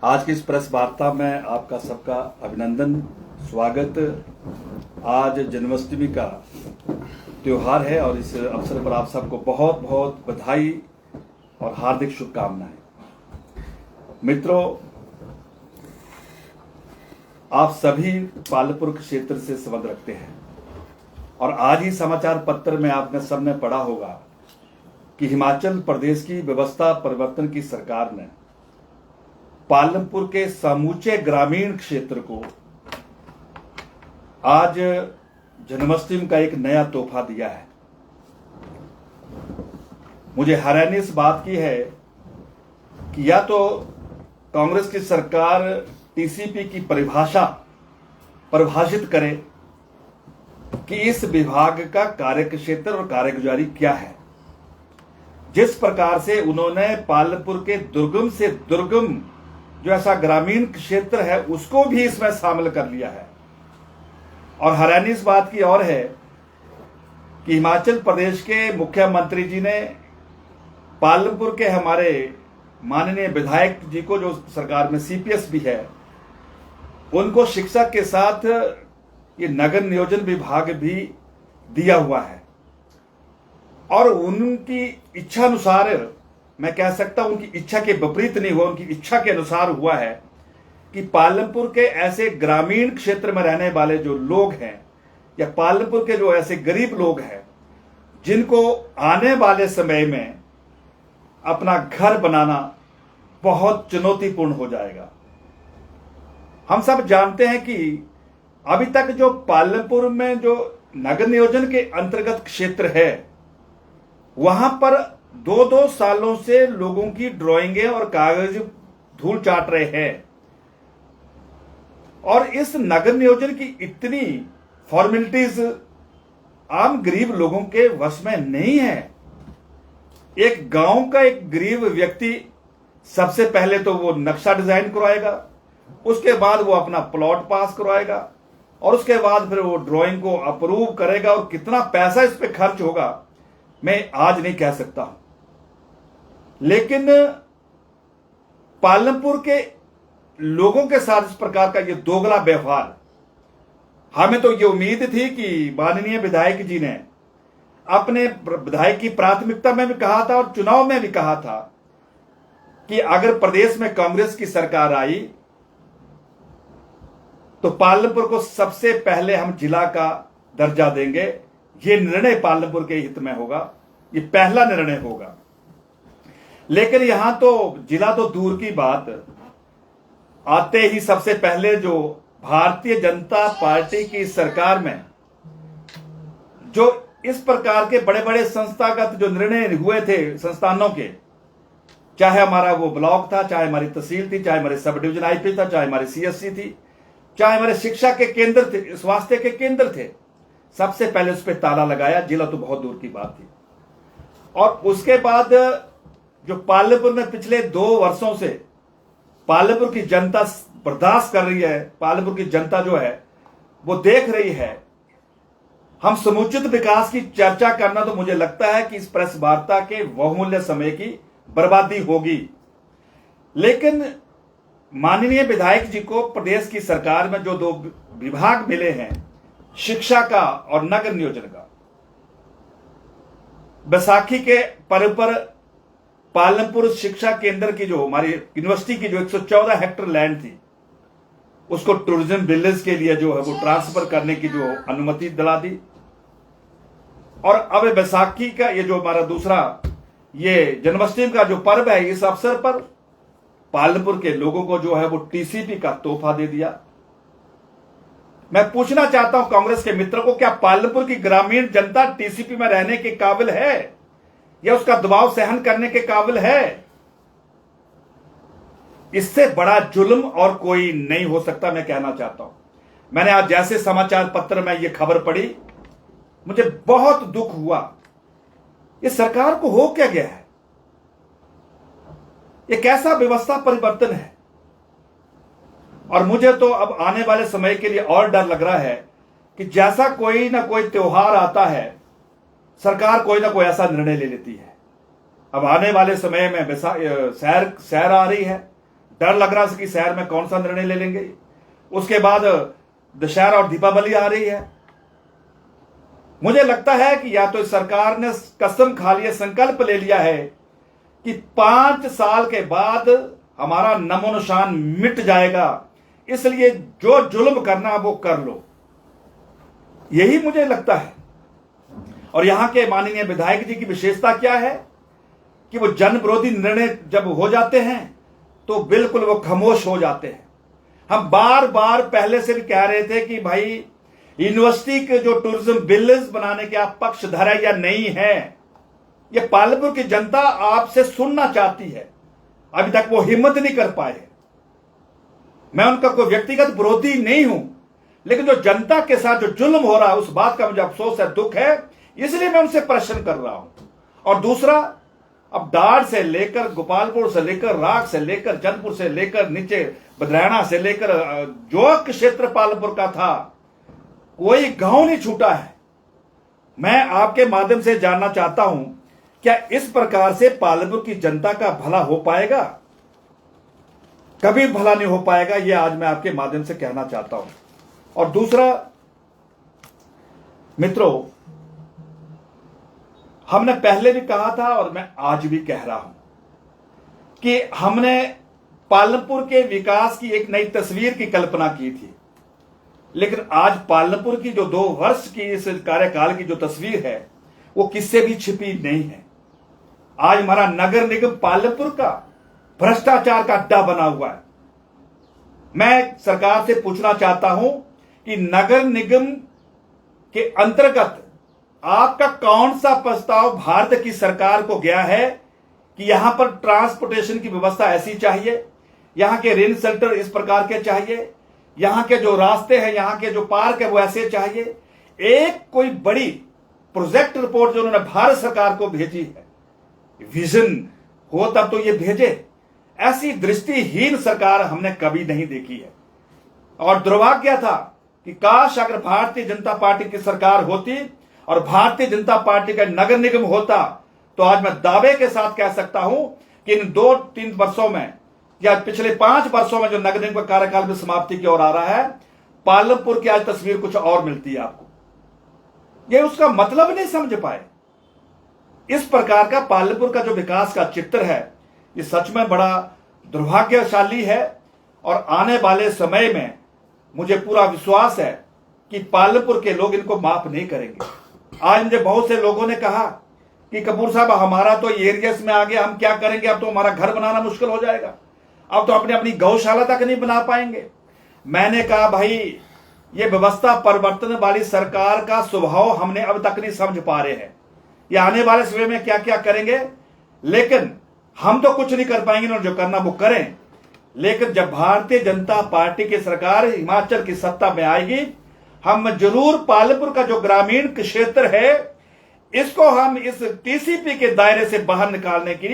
आज की इस प्रेस वार्ता में आपका सबका अभिनंदन, स्वागत। आज जन्माष्टमी का त्योहार है और इस अवसर पर आप सबको बहुत बहुत बधाई और हार्दिक शुभकामनाएं। मित्रों, आप सभी पालपुर क्षेत्र से संबंध रखते हैं और आज ही समाचार पत्र में आपने सबने पढ़ा होगा कि हिमाचल प्रदेश की व्यवस्था परिवर्तन की सरकार ने पालमपुर के समूचे ग्रामीण क्षेत्र को आज जन्माष्टमी का एक नया तोहफा दिया है। मुझे हैरानी इस बात की है कि या तो कांग्रेस की सरकार टीसीपी की परिभाषित करे कि इस विभाग का कार्यक्षेत्र और कार्यगुजारी क्या है। जिस प्रकार से उन्होंने पालमपुर के दुर्गम से दुर्गम जो ऐसा ग्रामीण क्षेत्र है उसको भी इसमें शामिल कर लिया है। और हैरानी इस बात की और है कि हिमाचल प्रदेश के मुख्यमंत्री जी ने पालमपुर के हमारे माननीय विधायक जी को, जो सरकार में सीपीएस भी है, उनको शिक्षा के साथ ये नगर नियोजन विभाग भी दिया हुआ है। और उनकी इच्छा अनुसार, मैं कह सकता हूं उनकी इच्छा के विपरीत नहीं हुआ, उनकी इच्छा के अनुसार हुआ है कि पालमपुर के ऐसे ग्रामीण क्षेत्र में रहने वाले जो लोग हैं या पालमपुर के जो ऐसे गरीब लोग हैं जिनको आने वाले समय में अपना घर बनाना बहुत चुनौतीपूर्ण हो जाएगा। हम सब जानते हैं कि अभी तक जो पालमपुर में जो नगर नियोजन के अंतर्गत क्षेत्र है वहां पर 2-2 सालों से लोगों की ड्राइंगें और कागज धूल चाट रहे हैं और इस नगर नियोजन की इतनी फॉर्मेलिटीज आम गरीब लोगों के वश में नहीं है। एक गांव का एक गरीब व्यक्ति सबसे पहले तो वो नक्शा डिजाइन करवाएगा, उसके बाद वो अपना प्लॉट पास करवाएगा और उसके बाद फिर वो ड्राइंग को अप्रूव करेगा। और कितना पैसा इस पे खर्च होगा मैं आज नहीं कह सकता हूं, लेकिन पालमपुर के लोगों के साथ इस प्रकार का ये दोगला व्यवहार, हमें तो ये उम्मीद थी कि माननीय विधायक जी ने अपने विधायक की प्राथमिकता में भी कहा था और चुनाव में भी कहा था कि अगर प्रदेश में कांग्रेस की सरकार आई तो पालमपुर को सबसे पहले हम जिला का दर्जा देंगे। ये निर्णय पालमपुर के हित में होगा, ये पहला निर्णय होगा। लेकिन यहां तो जिला तो दूर की बात, आते ही सबसे पहले जो भारतीय जनता पार्टी की सरकार में जो इस प्रकार के बड़े बड़े संस्थागत जो निर्णय हुए थे संस्थानों के, चाहे हमारा वो ब्लॉक था, चाहे हमारी तहसील थी, चाहे हमारे सब डिवीजन आईपी था, चाहे हमारी सीएससी थी, चाहे हमारे शिक्षा के केंद्र थे, स्वास्थ्य के केंद्र थे, सबसे पहले उस पर ताला लगाया। जिला तो बहुत दूर की बात थी। और उसके बाद जो पालमपुर में पिछले 2 वर्षों से पालमपुर की जनता बर्दाश्त कर रही है, पालमपुर की जनता जो है वो देख रही है, हम समुचित विकास की चर्चा करना तो मुझे लगता है कि इस प्रेस वार्ता के बहुमूल्य समय की बर्बादी होगी। लेकिन माननीय विधायक जी को प्रदेश की सरकार में जो 2 विभाग मिले हैं, शिक्षा का और नगर नियोजन का, बैसाखी के पर्व पर पालमपुर शिक्षा केंद्र की जो हमारी यूनिवर्सिटी की जो 114 हेक्टेयर लैंड थी उसको टूरिज्म विलेज के लिए जो है वो ट्रांसफर करने की जो अनुमति दिला दी। और अब बैसाखी का ये जो हमारा दूसरा ये जन्माष्टमी का जो पर्व है, इस अवसर पर पालमपुर के लोगों को जो है वो टीसीपी का तोहफा दे दिया। मैं पूछना चाहता हूं कांग्रेस के मित्रों को, क्या पालमपुर की ग्रामीण जनता टीसीपी में रहने के काबिल है या उसका दबाव सहन करने के काबिल है? इससे बड़ा जुल्म और कोई नहीं हो सकता, मैं कहना चाहता हूं। मैंने आज जैसे समाचार पत्र में यह खबर पढ़ी, मुझे बहुत दुख हुआ। इस सरकार को हो क्या गया है? यह कैसा व्यवस्था परिवर्तन है? और मुझे तो अब आने वाले समय के लिए और डर लग रहा है कि जैसा कोई ना कोई त्योहार आता है, सरकार कोई ना कोई ऐसा निर्णय ले लेती है। अब आने वाले समय में सैर आ रही है, डर लग रहा है कि शहर में कौन सा निर्णय ले लेंगे। उसके बाद दशहरा और दीपावली आ रही है। मुझे लगता है कि या तो इस सरकार ने कसम खा लिया, संकल्प ले लिया है कि 5 साल के बाद हमारा नमो निशान मिट जाएगा, इसलिए जो जुल्म करना वो कर लो, यही मुझे लगता है। और यहां के माननीय विधायक जी की विशेषता क्या है कि वो जन विरोधी निर्णय जब हो जाते हैं तो बिल्कुल वो खामोश हो जाते हैं। हम बार बार पहले से भी कह रहे थे कि भाई यूनिवर्सिटी के जो टूरिज्म बिल्स बनाने के आप पक्षधर है या नहीं है, ये पालमपुर की जनता आपसे सुनना चाहती है। अभी तक वो हिम्मत नहीं कर पाए। मैं उनका कोई व्यक्तिगत विरोधी नहीं हूं, लेकिन जो जनता के साथ जो जुल्म हो रहा है उस बात का मुझे अफसोस है, दुख है, इसलिए मैं उनसे प्रश्न कर रहा हूं। और दूसरा, अब डार से लेकर गोपालपुर से लेकर राग से लेकर जनपुर से लेकर नीचे बदरैना से लेकर जो क्षेत्र पालमपुर का था, कोई गांव नहीं छूटा है। मैं आपके माध्यम से जानना चाहता हूं, क्या इस प्रकार से पालमपुर की जनता का भला हो पाएगा? कभी भला नहीं हो पाएगा, यह आज मैं आपके माध्यम से कहना चाहता हूं। और दूसरा, मित्रों, हमने पहले भी कहा था और मैं आज भी कह रहा हूं कि हमने पालमपुर के विकास की एक नई तस्वीर की कल्पना की थी, लेकिन आज पालमपुर की जो 2 वर्ष की इस कार्यकाल की जो तस्वीर है वो किससे भी छिपी नहीं है। आज हमारा नगर निगम पालमपुर का भ्रष्टाचार का अड्डा बना हुआ है। मैं सरकार से पूछना चाहता हूं कि नगर निगम के अंतर्गत आपका कौन सा प्रस्ताव भारत की सरकार को गया है कि यहां पर ट्रांसपोर्टेशन की व्यवस्था ऐसी चाहिए, यहां के रेन शेल्टर इस प्रकार के चाहिए, यहां के जो रास्ते हैं, यहां के जो पार्क है वो ऐसे चाहिए। एक कोई बड़ी प्रोजेक्ट रिपोर्ट जो उन्होंने भारत सरकार को भेजी है, विजन हो तब तो ये भेजे। ऐसी दृष्टिहीन सरकार हमने कभी नहीं देखी है। और दुर्भाग्य था कि काश अगर भारतीय जनता पार्टी की सरकार होती और भारतीय जनता पार्टी का नगर निगम होता, तो आज मैं दावे के साथ कह सकता हूं कि इन 2-3 वर्षों में या पिछले 5 वर्षों में जो नगर निगम का कार्यकाल में समाप्ति की ओर आ रहा है, पालमपुर की आज तस्वीर कुछ और मिलती है आपको। ये उसका मतलब नहीं समझ पाए। इस प्रकार का पालमपुर का जो विकास का चित्र है, ये सच में बड़ा दुर्भाग्यशाली है। और आने वाले समय में मुझे पूरा विश्वास है कि पालमपुर के लोग इनको माफ नहीं करेंगे। आज मुझे बहुत से लोगों ने कहा कि कपूर साहब, हमारा तो एरियस में आ गया, हम क्या करेंगे, अब तो हमारा घर बनाना मुश्किल हो जाएगा, अब तो अपनी गौशाला तक नहीं बना पाएंगे। मैंने कहा, भाई ये व्यवस्था परिवर्तन वाली सरकार का स्वभाव हमने अब तक नहीं समझ पा रहे हैं। ये आने वाले समय में क्या क्या करेंगे, लेकिन हम तो कुछ नहीं कर पाएंगे, जो करना वो करें। लेकिन जब भारतीय जनता पार्टी की सरकार हिमाचल की सत्ता में आएगी, हम जरूर पालमपुर का जो ग्रामीण क्षेत्र है इसको हम इस टीसीपी के दायरे से बाहर निकालने की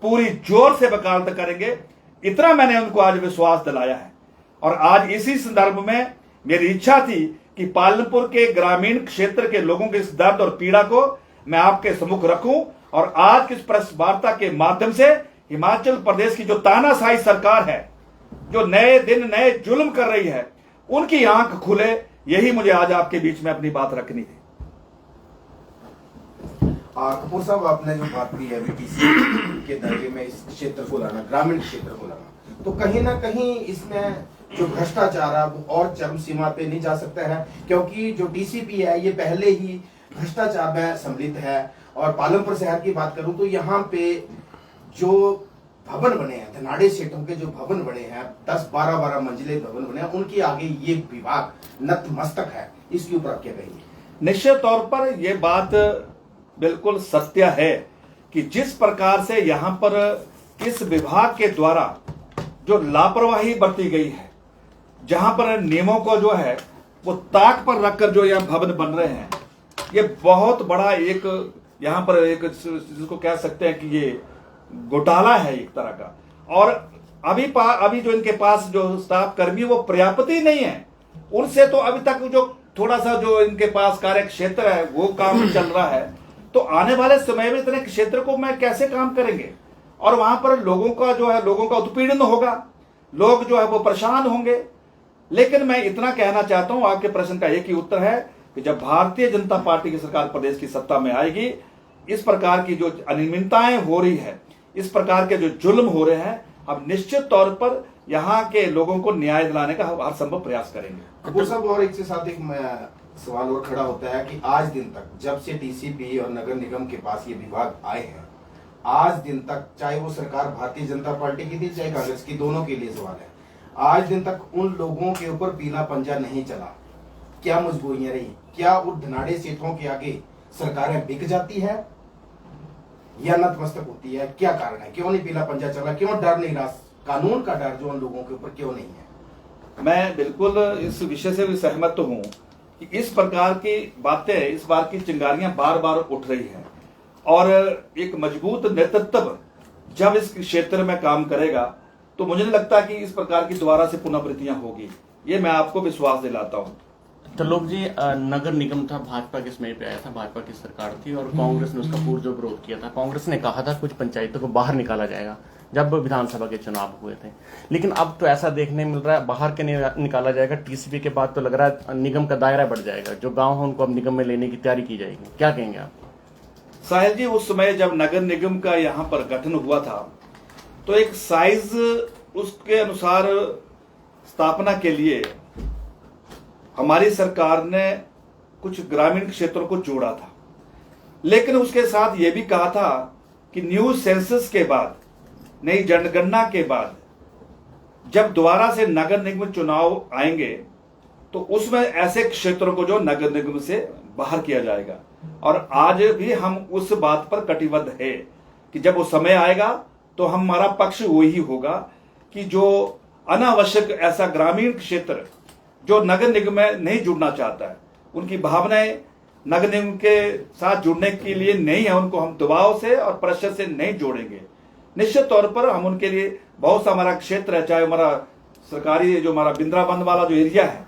पूरी जोर से वकालत करेंगे। इतना मैंने उनको आज विश्वास दिलाया है। और आज इसी संदर्भ में मेरी इच्छा थी कि पालमपुर के ग्रामीण क्षेत्र के लोगों के इस दर्द और पीड़ा को मैं आपके सम्मुख रखूं और आज की इस प्रेस वार्ता के माध्यम से हिमाचल प्रदेश की जो तानाशाही सरकार है, जो नए दिन नए जुल्म कर रही है, उनकी आंख खुले, यही मुझे आज आपके बीच में अपनी बात रखनी थी। कपूर साहब, आपने जो बात की है बीटीसी के दर्जे में इस क्षेत्र को लाना, ग्रामीण क्षेत्र को लाना, तो कहीं ना कहीं इसमें जो भ्रष्टाचार है वो और चरम सीमा पे नहीं जा सकता है, क्योंकि जो डीसीपी है ये पहले ही भ्रष्टाचार में सम्मिलित है। और पालमपुर शहर की बात करूं तो यहाँ पे जो भवन बने हैं, धनाड़े सेठों के जो भवन बने हैं, 10-12 मंजिले भवन बने हैं, उनके आगे ये विभाग नतमस्तक है। इसके ऊपर आप क्या कहेंगे? निश्चित तौर पर यह बात बिल्कुल सत्य है कि जिस प्रकार से यहां पर इस विभाग के द्वारा जो लापरवाही बरती गई है, जहां पर नियमों को जो है वो ताक पर रखकर जो यह भवन बन रहे हैं, ये बहुत बड़ा एक यहां पर एक जिसको कह सकते हैं कि ये घोटाला है एक तरह का। और अभी जो इनके पास जो स्टाफ कर्मी वो पर्याप्त ही नहीं है, उनसे तो अभी तक जो थोड़ा सा जो इनके पास कार्य क्षेत्र है वो काम चल रहा है। तो आने वाले समय में इतने क्षेत्र को मैं कैसे काम करेंगे, और वहां पर लोगों का जो है लोगों का उत्पीड़न होगा। लोग जो है वो परेशान होंगे। लेकिन मैं इतना कहना चाहता हूं, आपके प्रश्न का एक ही उत्तर है कि जब भारतीय जनता पार्टी की सरकार प्रदेश की सत्ता में आएगी, इस प्रकार की जो अनियमितताएं हो रही है, इस प्रकार के जो जुल्म हो रहे हैं, हम निश्चित तौर पर यहाँ के लोगों को न्याय दिलाने का हर संभव प्रयास करेंगे। कपूर साहब, और एक से साथ एक सवाल और खड़ा होता है कि आज दिन तक जब से टीसीपी और नगर निगम के पास ये विभाग आए हैं, आज दिन तक, चाहे वो सरकार भारतीय जनता पार्टी की थी चाहे कांग्रेस की, दोनों के लिए सवाल है, आज दिन तक उन लोगों के ऊपर पीला पंजा नहीं चला। क्या मजबूरियां रही? क्या उन धनाढ़े सेठों के आगे सरकारें बिक जाती है या नतमस्तक होती है? क्या कारण है? क्यों नहीं पीला पंजा चला? क्यों डर नहीं रहा? कानून का डर जो उन लोगों के ऊपर क्यों नहीं है? मैं बिल्कुल इस विषय से भी सहमत हूं कि इस प्रकार की बातें, इस बार की चिंगारियां बार बार उठ रही हैं, और एक मजबूत नेतृत्व जब इस क्षेत्र में काम करेगा तो मुझे नहीं लगता कि इस प्रकार की दोबारा से पुनरावृत्तियां होगी। ये मैं आपको विश्वास दिलाता हूं। तो लोग जी, नगर निगम था, भाजपा के समय पे आया था, भाजपा की सरकार थी और कांग्रेस ने उसका पुरजोर विरोध किया था। कांग्रेस ने कहा था कुछ पंचायतों को बाहर निकाला जाएगा जब विधानसभा के चुनाव हुए थे, लेकिन अब तो ऐसा देखने मिल रहा है बाहर के निकाला जाएगा। टीसीपी के बाद तो लग रहा है निगम का दायरा बढ़ जाएगा, जो गाँव है उनको अब निगम में लेने की तैयारी की जाएगी। क्या कहेंगे आप? साहिल जी, उस समय जब नगर निगम का यहाँ पर गठन हुआ था तो एक साइज उसके अनुसार स्थापना के लिए हमारी सरकार ने कुछ ग्रामीण क्षेत्रों को जोड़ा था, लेकिन उसके साथ यह भी कहा था कि न्यू सेंसस के बाद, नई जनगणना के बाद जब दोबारा से नगर निगम चुनाव आएंगे तो उसमें ऐसे क्षेत्रों को जो नगर निगम से बाहर किया जाएगा। और आज भी हम उस बात पर कटिबद्ध है कि जब वो समय आएगा तो हमारा पक्ष वही होगा कि जो अनावश्यक ऐसा ग्रामीण क्षेत्र जो नगर निगम में नहीं जुड़ना चाहता है, उनकी भावनाएं नगर निगम के साथ जुड़ने के लिए नहीं है, उनको हम दबाव से और प्रेशर से नहीं जोड़ेंगे। निश्चित तौर पर हम उनके लिए बहुत सा हमारा क्षेत्र है, चाहे हमारा सरकारी जो हमारा बिंद्राबंद वाला जो एरिया है,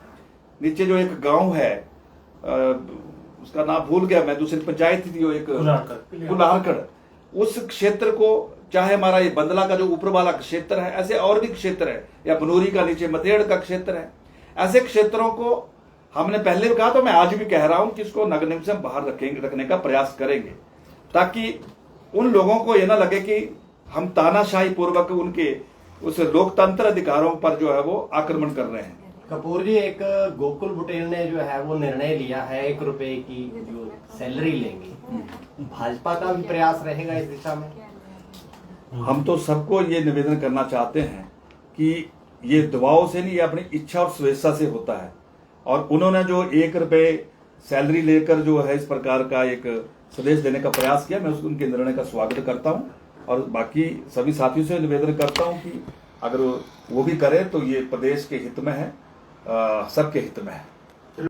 नीचे जो एक गांव है, उसका नाम भूल गया मैं, दूसरी पंचायत थी जो एक कुल्हारकड़, उस क्षेत्र को, चाहे हमारा ये बंदला का जो ऊपर वाला क्षेत्र है, ऐसे और भी क्षेत्र है, या बनूरी का नीचे मतेड़ का क्षेत्र है, ऐसे क्षेत्रों को हमने पहले भी कहा, तो मैं आज भी कह रहा हूं कि इसको नगर निगम से बाहर रखने का प्रयास करेंगे, ताकि उन लोगों को यह ना लगे कि हम तानाशाही पूर्वक उनके उस लोकतंत्र अधिकारों पर जो है वो आक्रमण कर रहे हैं। कपूर जी, एक गोकुल बुटेल ने जो है वो निर्णय लिया है 1 रुपए की जो सैलरी लेंगे, भाजपा का भी प्रयास रहेगा इस दिशा में? हम तो सबको ये निवेदन करना चाहते हैं कि ये दबाव से नहीं, ये अपनी इच्छा और स्वेच्छा से होता है, और उन्होंने जो 1 रुपए सैलरी लेकर जो है इस प्रकार का एक संदेश देने का प्रयास किया, मैं उनके निर्णय का स्वागत करता हूं, और बाकी सभी साथियों से निवेदन करता हूं कि अगर वो भी करें तो ये प्रदेश के हित में है, सबके हित में है।